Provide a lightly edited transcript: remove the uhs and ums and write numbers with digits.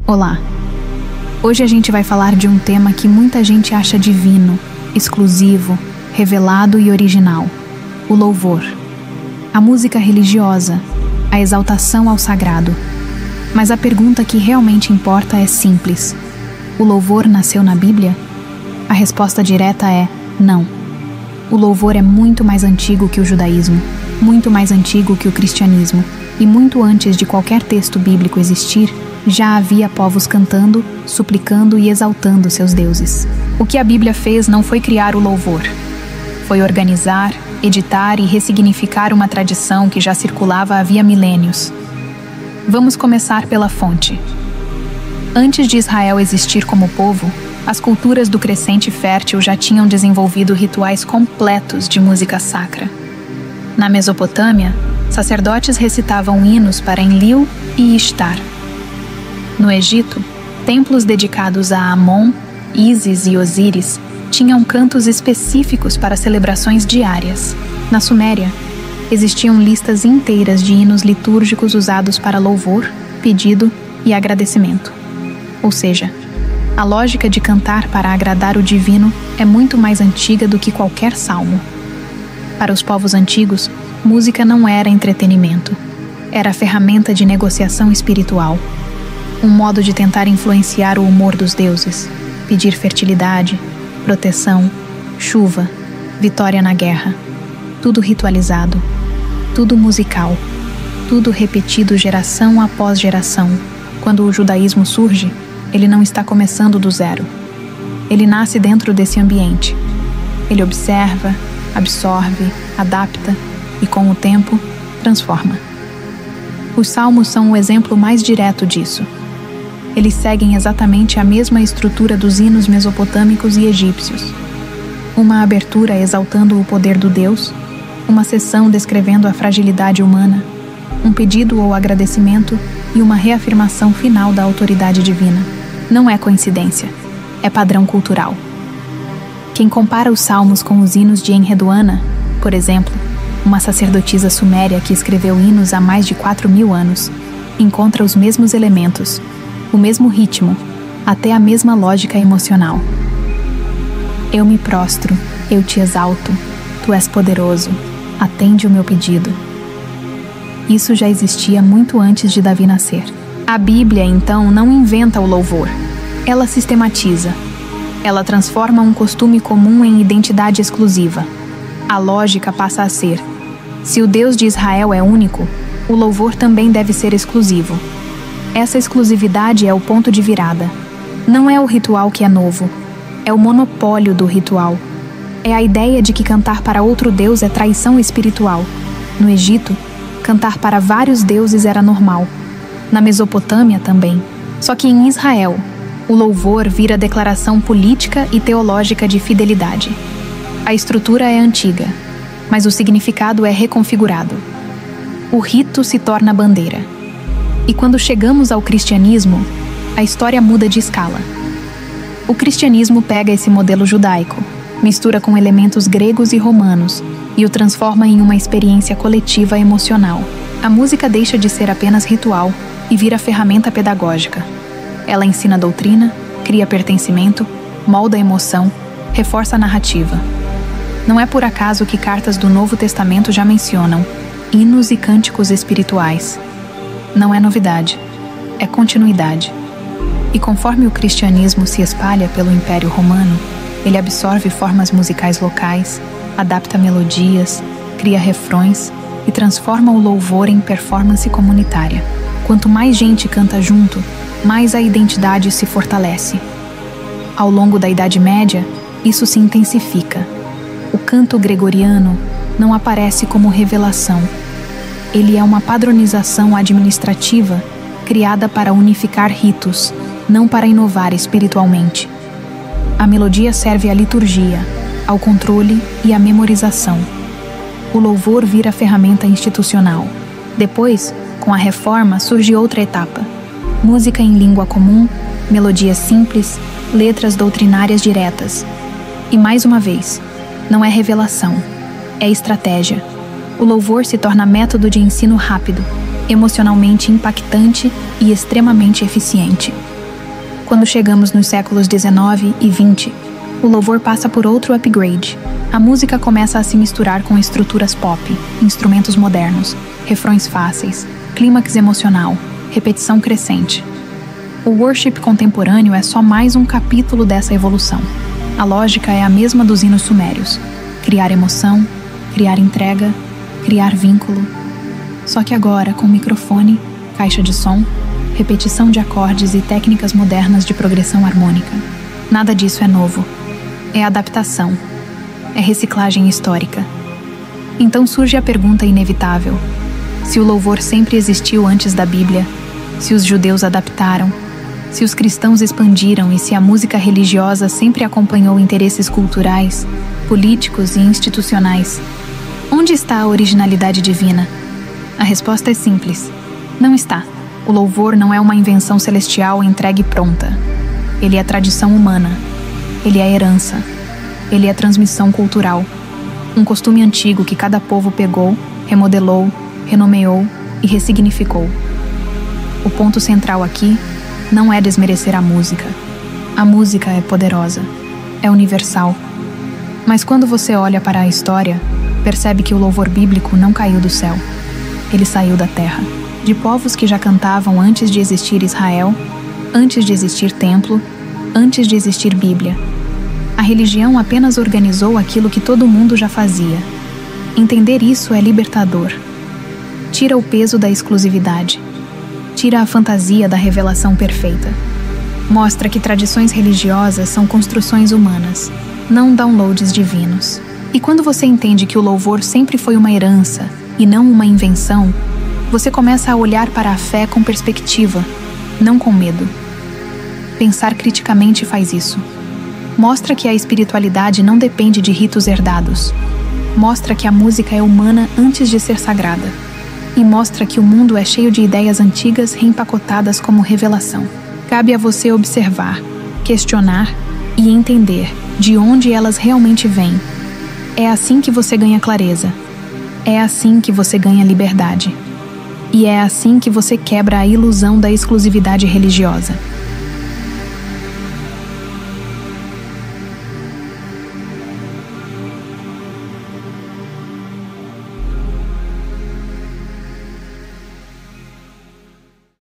Olá! Hoje a gente vai falar de um tema que muita gente acha divino, exclusivo, revelado e original: o louvor. A música religiosa, a exaltação ao sagrado. Mas a pergunta que realmente importa é simples: o louvor nasceu na Bíblia? A resposta direta é não. O louvor é muito mais antigo que o judaísmo, muito mais antigo que o cristianismo, e muito antes de qualquer texto bíblico existir, já havia povos cantando, suplicando e exaltando seus deuses. O que a Bíblia fez não foi criar o louvor. Foi organizar, editar e ressignificar uma tradição que já circulava havia milênios. Vamos começar pela fonte. Antes de Israel existir como povo, as culturas do Crescente Fértil já tinham desenvolvido rituais completos de música sacra. Na Mesopotâmia, sacerdotes recitavam hinos para Enlil e Ishtar. No Egito, templos dedicados a Amon, Ísis e Osíris tinham cantos específicos para celebrações diárias. Na Suméria, existiam listas inteiras de hinos litúrgicos usados para louvor, pedido e agradecimento. Ou seja, a lógica de cantar para agradar o divino é muito mais antiga do que qualquer salmo. Para os povos antigos, música não era entretenimento. Era ferramenta de negociação espiritual. Um modo de tentar influenciar o humor dos deuses, pedir fertilidade, proteção, chuva, vitória na guerra. Tudo ritualizado, tudo musical, tudo repetido geração após geração. Quando o judaísmo surge, ele não está começando do zero. Ele nasce dentro desse ambiente. Ele observa, absorve, adapta e, com o tempo, transforma. Os salmos são o exemplo mais direto disso. Eles seguem exatamente a mesma estrutura dos hinos mesopotâmicos e egípcios. Uma abertura exaltando o poder do Deus, uma seção descrevendo a fragilidade humana, um pedido ou agradecimento e uma reafirmação final da autoridade divina. Não é coincidência, é padrão cultural. Quem compara os salmos com os hinos de Enheduanna, por exemplo, uma sacerdotisa suméria que escreveu hinos há mais de 4.000 anos, encontra os mesmos elementos, o mesmo ritmo, até a mesma lógica emocional. Eu me prostro, eu te exalto, tu és poderoso, atende o meu pedido. Isso já existia muito antes de Davi nascer. A Bíblia, então, não inventa o louvor. Ela sistematiza. Ela transforma um costume comum em identidade exclusiva. A lógica passa a ser: se o Deus de Israel é único, o louvor também deve ser exclusivo. Essa exclusividade é o ponto de virada. Não é o ritual que é novo, é o monopólio do ritual. É a ideia de que cantar para outro Deus é traição espiritual. No Egito, cantar para vários deuses era normal. Na Mesopotâmia também. Só que em Israel, o louvor vira declaração política e teológica de fidelidade. A estrutura é antiga, mas o significado é reconfigurado. O rito se torna bandeira. E quando chegamos ao cristianismo, a história muda de escala. O cristianismo pega esse modelo judaico, mistura com elementos gregos e romanos e o transforma em uma experiência coletiva emocional. A música deixa de ser apenas ritual e vira ferramenta pedagógica. Ela ensina doutrina, cria pertencimento, molda a emoção, reforça a narrativa. Não é por acaso que cartas do Novo Testamento já mencionam hinos e cânticos espirituais. Não é novidade, é continuidade. E conforme o cristianismo se espalha pelo Império Romano, ele absorve formas musicais locais, adapta melodias, cria refrões e transforma o louvor em performance comunitária. Quanto mais gente canta junto, mais a identidade se fortalece. Ao longo da Idade Média, isso se intensifica. O canto gregoriano não aparece como revelação. Ele é uma padronização administrativa criada para unificar ritos, não para inovar espiritualmente. A melodia serve à liturgia, ao controle e à memorização. O louvor vira ferramenta institucional. Depois, com a reforma, surge outra etapa: música em língua comum, melodias simples, letras doutrinárias diretas. E mais uma vez, não é revelação, é estratégia. O louvor se torna método de ensino rápido, emocionalmente impactante e extremamente eficiente. Quando chegamos nos séculos 19 e 20, o louvor passa por outro upgrade. A música começa a se misturar com estruturas pop, instrumentos modernos, refrões fáceis, clímax emocional, repetição crescente. O worship contemporâneo é só mais um capítulo dessa evolução. A lógica é a mesma dos hinos sumérios: criar emoção, criar entrega, criar vínculo. Só que agora com microfone, caixa de som, repetição de acordes e técnicas modernas de progressão harmônica. Nada disso é novo. É adaptação. É reciclagem histórica. Então surge a pergunta inevitável: se o louvor sempre existiu antes da Bíblia, se os judeus adaptaram, se os cristãos expandiram e se a música religiosa sempre acompanhou interesses culturais, políticos e institucionais, onde está a originalidade divina? A resposta é simples: não está. O louvor não é uma invenção celestial entregue pronta. Ele é tradição humana. Ele é herança. Ele é transmissão cultural. Um costume antigo que cada povo pegou, remodelou, renomeou e ressignificou. O ponto central aqui não é desmerecer a música. A música é poderosa, é universal. Mas quando você olha para a história, percebe que o louvor bíblico não caiu do céu. Ele saiu da terra, de povos que já cantavam antes de existir Israel, antes de existir templo, antes de existir Bíblia. A religião apenas organizou aquilo que todo mundo já fazia. Entender isso é libertador. Tira o peso da exclusividade. Tira a fantasia da revelação perfeita. Mostra que tradições religiosas são construções humanas, não downloads divinos. E quando você entende que o louvor sempre foi uma herança e não uma invenção, você começa a olhar para a fé com perspectiva, não com medo. Pensar criticamente faz isso. Mostra que a espiritualidade não depende de ritos herdados. Mostra que a música é humana antes de ser sagrada. E mostra que o mundo é cheio de ideias antigas reempacotadas como revelação. Cabe a você observar, questionar e entender de onde elas realmente vêm. É assim que você ganha clareza. É assim que você ganha liberdade. E é assim que você quebra a ilusão da exclusividade religiosa.